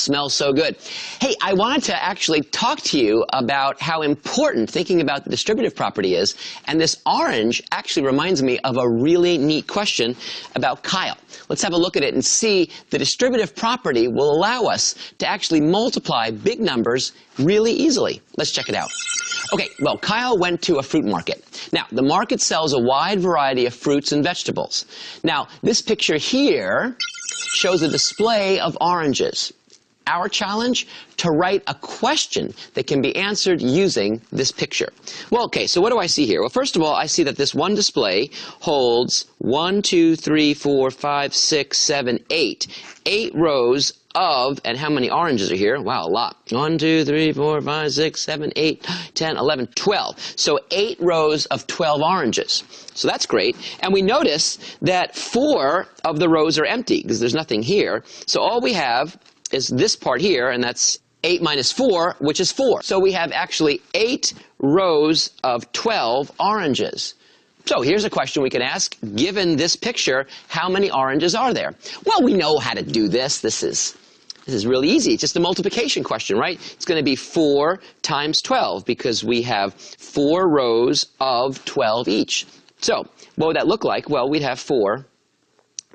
Smells so good. Hey, I wanted to actually talk to you about how important thinking about the distributive property is, and this orange actually reminds me of a really neat question about Kyle. Let's have a look at it and see the distributive property will allow us to actually multiply big numbers really easily. Let's check it out. Okay, well, Kyle went to a fruit market. Now, the market sells a wide variety of fruits and vegetables. Now, this picture here shows a display of oranges. Our challenge, to write a question that can be answered using this picture. Well, okay, so what do I see here? Well, first of all, I see that this one display holds 1, 2, 3, 4, 5, 6, 7, 8. 8 rows of, and how many oranges are here? Wow, a lot. 1, 2, 3, 4, 5, 6, 7, 8, 10, 11, 12. So 8 rows of 12 oranges. So that's great. And we notice that 4 of the rows are empty because there's nothing here. So all we have is this part here, and that's 8 minus 4, which is 4. So we have actually 8 rows of 12 oranges. So here's a question we can ask. Given this picture, how many oranges are there? Well, we know how to do this. This is really easy. It's just a multiplication question, right? It's going to be 4 times 12 because we have 4 rows of 12 each. So what would that look like? Well, we'd have 4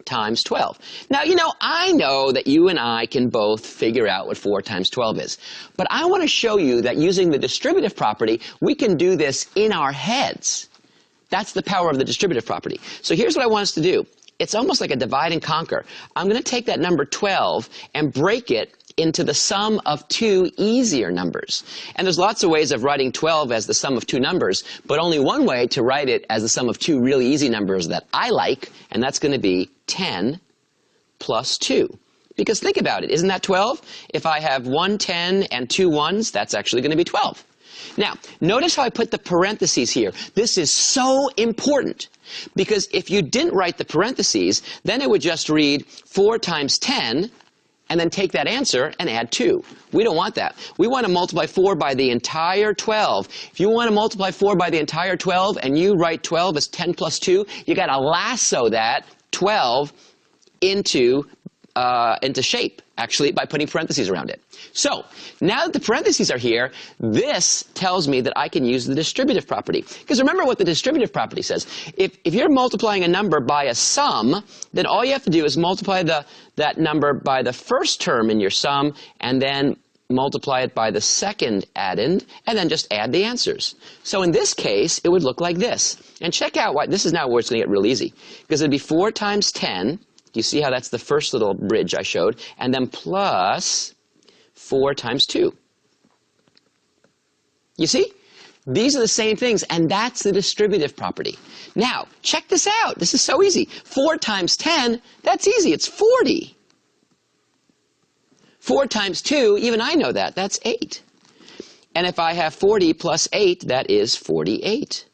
times 12. Now, I know that you and I can both figure out what 4 times 12 is. But I want to show you that using the distributive property, we can do this in our heads. That's the power of the distributive property. So here's what I want us to do. It's almost like a divide and conquer. I'm going to take that number 12 and break it into the sum of 2 easier numbers. And there's lots of ways of writing 12 as the sum of 2 numbers, but only one way to write it as the sum of 2 really easy numbers that I like, and that's going to be 10 plus 2. Because think about it, isn't that 12? If I have 1 10 and 2 1s, that's actually going to be 12. Now, notice how I put the parentheses here. This is so important because if you didn't write the parentheses, then it would just read 4 times 10 and then take that answer and add 2. We don't want that. We want to multiply 4 by the entire 12. If you want to multiply 4 by the entire 12 and you write 12 as 10 plus 2, you got to lasso that 12 into shape, actually, by putting parentheses around it. So now that the parentheses are here, this tells me that I can use the distributive property. Because remember what the distributive property says. If you're multiplying a number by a sum, then all you have to do is multiply that number by the first term in your sum, and then multiply it by the second addend, and then just add the answers. So in this case, it would look like this. And check out why. This is now where it's going to get real easy. Because it would be 4 times 10. You see how that's the first little bridge I showed? And then plus 4 times 2. You see? These are the same things, and that's the distributive property. Now, check this out. This is so easy. 4 times 10, that's easy. It's 40. 4 times 2, even I know that. That's 8. And if I have 40 plus 8, that is 48.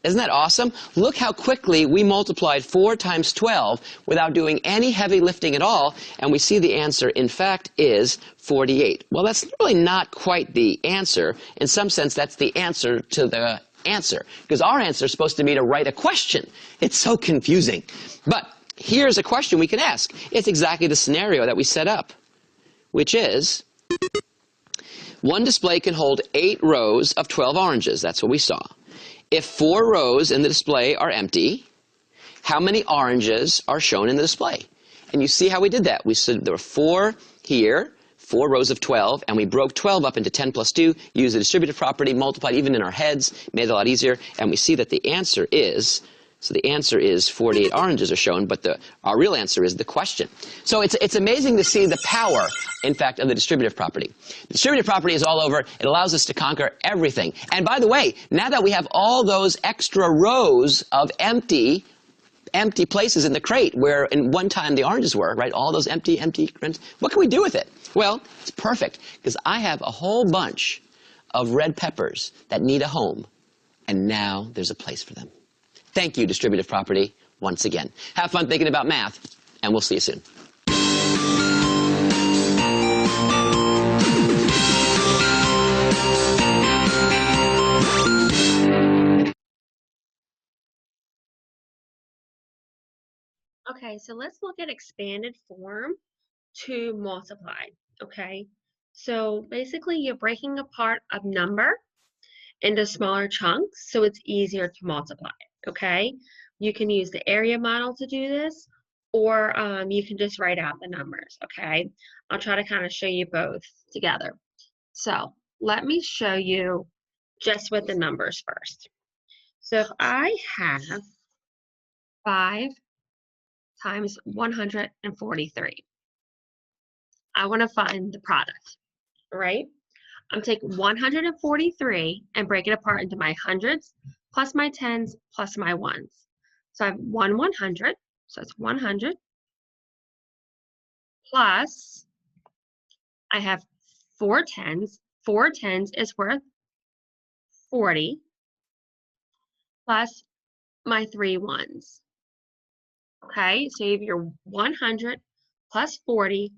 Isn't that awesome? Look how quickly we multiplied 4 times 12 without doing any heavy lifting at all, and we see the answer, in fact, is 48. Well, that's really not quite the answer. In some sense, that's the answer to the answer, because our answer is supposed to be to write a question. It's so confusing. But here's a question we can ask. It's exactly the scenario that we set up, which is, one display can hold 8 rows of 12 oranges. That's what we saw. If 4 rows in the display are empty, how many oranges are shown in the display? And you see how we did that. We said there were 4 here, 4 rows of 12, and we broke 12 up into 10 plus 2, used the distributive property, multiplied even in our heads, made it a lot easier, and we see that the answer is, so the answer is 48 oranges are shown, but our real answer is the question. So it's amazing to see the power, in fact, of the distributive property. The distributive property is all over. It allows us to conquer everything. And by the way, now that we have all those extra rows of empty places in the crate where in one time the oranges were, right, all those empty, what can we do with it? Well, it's perfect, because I have a whole bunch of red peppers that need a home, and now there's a place for them. Thank you, distributive property, once again. Have fun thinking about math, and we'll see you soon. Okay, so let's look at expanded form to multiply. okay? So basically, you're breaking apart a number into smaller chunks so it's easier to multiply, okay? You can use the area model to do this, or you can just write out the numbers, okay? I'll try to kind of show you both together. So let me show you just with the numbers first. So if I have 5 times 143, I want to find the product, right? I'm taking 143 and break it apart into my hundreds plus my tens plus my ones. So I have 100, so it's 100 plus I have 4 tens. 4 tens is worth 40 plus my 3 ones. Okay, so you have your 100 plus 40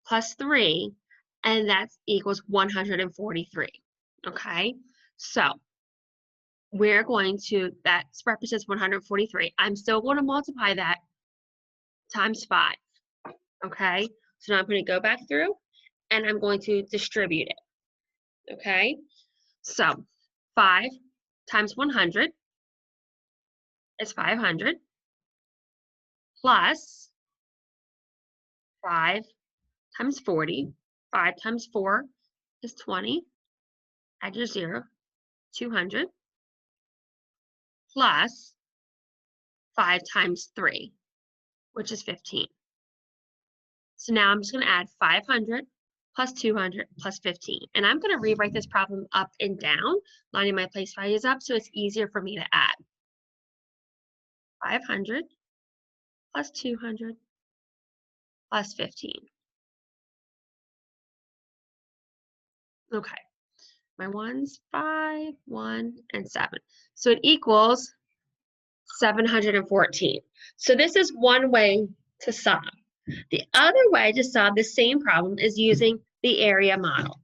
plus 3, and that equals 143. Okay, so we're going to, that represents 143. I'm still going to multiply that times 5. Okay, so now I'm going to go back through and I'm going to distribute it. Okay, so 5 times 100 is 500 plus 5 times 40. 5 times 4 is 20. Add your 0, 200 plus 5 times 3, which is 15. So now I'm just going to add 500 plus 200 plus 15. And I'm going to rewrite this problem up and down, lining my place values up so it's easier for me to add. 500 plus 200 plus 15. Okay, my ones, 5, 1, and 7. So it equals 714. So this is one way to solve. The other way to solve the same problem is using the area model.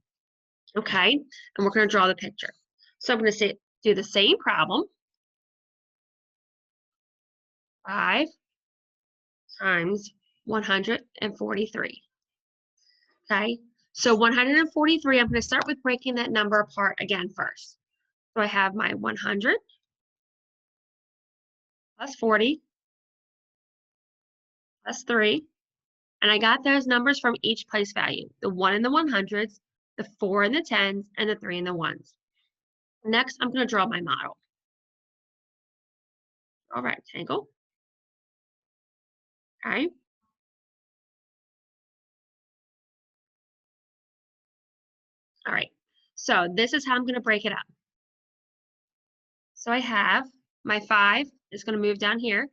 Okay, and we're going to draw the picture. So I'm going to do the same problem. 5 times 143. Okay, so 143, I'm going to start with breaking that number apart again first. So I have my 100 plus 40 plus 3. And I got those numbers from each place value, the 1 in the 100s, the 4 in the 10s, and the 3 in the 1s. Next, I'm going to draw my model. Draw a rectangle. Okay. All right. So this is how I'm going to break it up. So I have my 5 is going to move down here,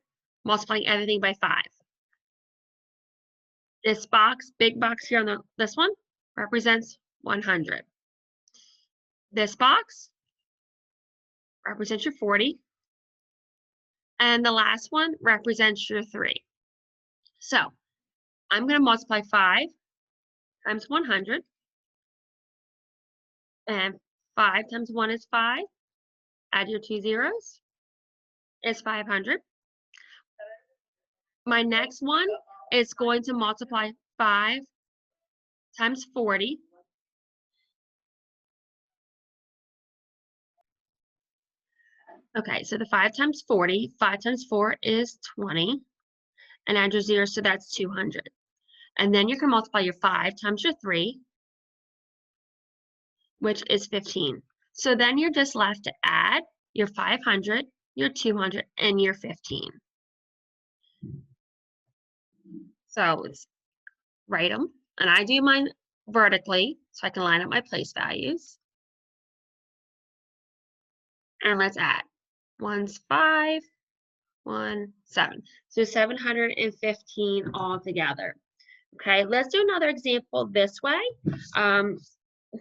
multiplying everything by 5. This box, big box here on this one, represents 100. This box represents your 40. And the last one represents your 3. So I'm going to multiply 5 times 100. And 5 times 1 is 5. Add your 2 zeros. Is 500. My next one is going to multiply 5 times 40. Okay, so the 5 times 40, 5 times 4 is 20. And add your 0, so that's 200. And then you can multiply your 5 times your 3, which is 15. So then you're just left to add your 500, your 200, and your 15. So let's write them. And I do mine vertically, so I can line up my place values. And let's add. 1's 5, 1, 7. So 715 altogether. Okay, let's do another example this way,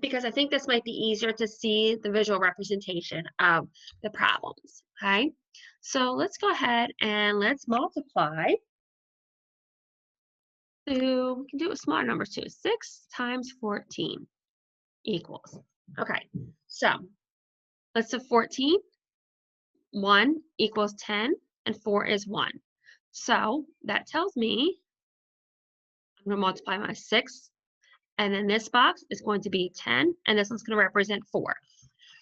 because I think this might be easier to see the visual representation of the problems. Okay, so let's go ahead and let's multiply. We can do it with smaller numbers too. 6 times 14 equals. Okay, so let's do 14. 1 equals 10, and 4 is 1. So that tells me I'm going to multiply my 6 And then this box is going to be 10, and this one's going to represent 4.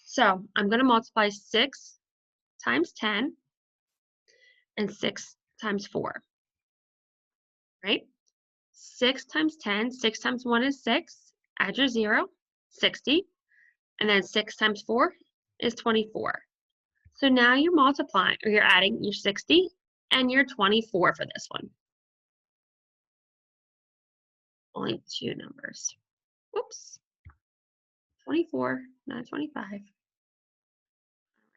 So I'm going to multiply 6 times 10 and 6 times 4, right? 6 times 10, 6 times 1 is 6. Add your 0, 60. And then 6 times 4 is 24. So now you're multiplying, or you're adding your 60 and your 24 for this one. Only 2 numbers. Whoops. 24, not 25. All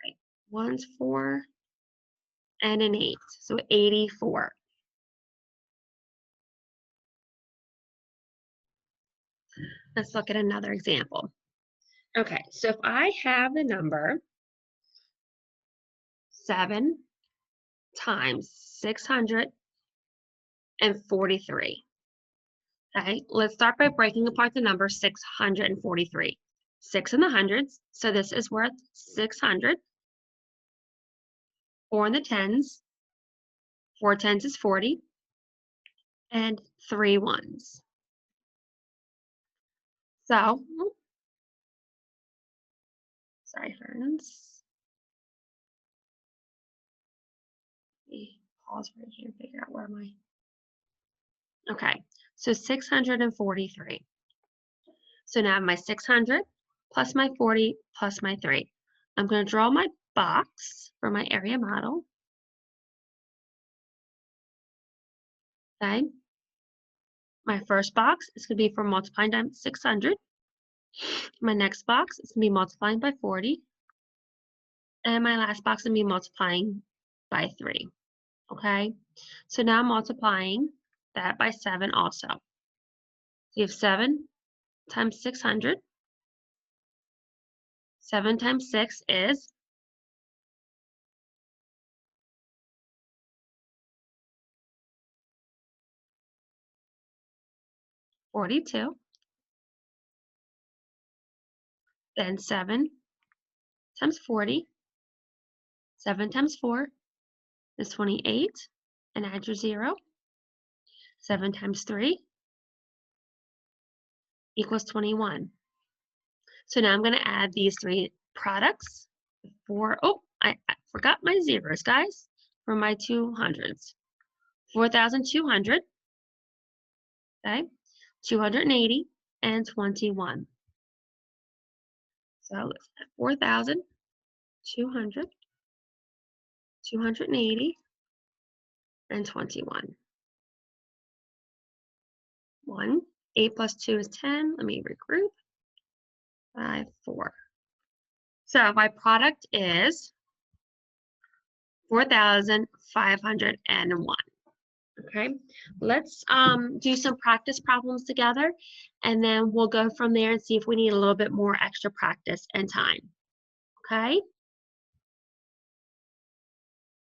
right. 1's 4 and an 8. So 84. Let's look at another example. Okay, so if I have the number 7 times 643. Okay, let's start by breaking apart the number 643. 6 in the hundreds, so this is worth 600. 4 in the tens, 4 tens is 40, and 3 ones. So, sorry, friends. Let me pause right here and figure out where am I. Okay, so 643. So now I have my 600 plus my 40 plus my 3. I'm going to draw my box for my area model. Okay. My first box is going to be for multiplying times 600. My next box is going to be multiplying by 40. And my last box is going to be multiplying by 3. Okay. So now I'm multiplying that by 7 also. So you have 7 times 600. 7 times 6 is 42. Then 7 times 40. 7 times 4 is 28. And add your 0. 7 times 3 equals 21. So now I'm going to add these 3 products. I forgot my zeros, guys, for my 200s. 4,200, okay, 280, and 21. So 4,200, 280, and 21. 1, 8 plus 2 is 10. Let me regroup. 5, 4. So my product is 4,501. Okay, let's do some practice problems together, and then we'll go from there and see if we need a little bit more extra practice and time. Okay.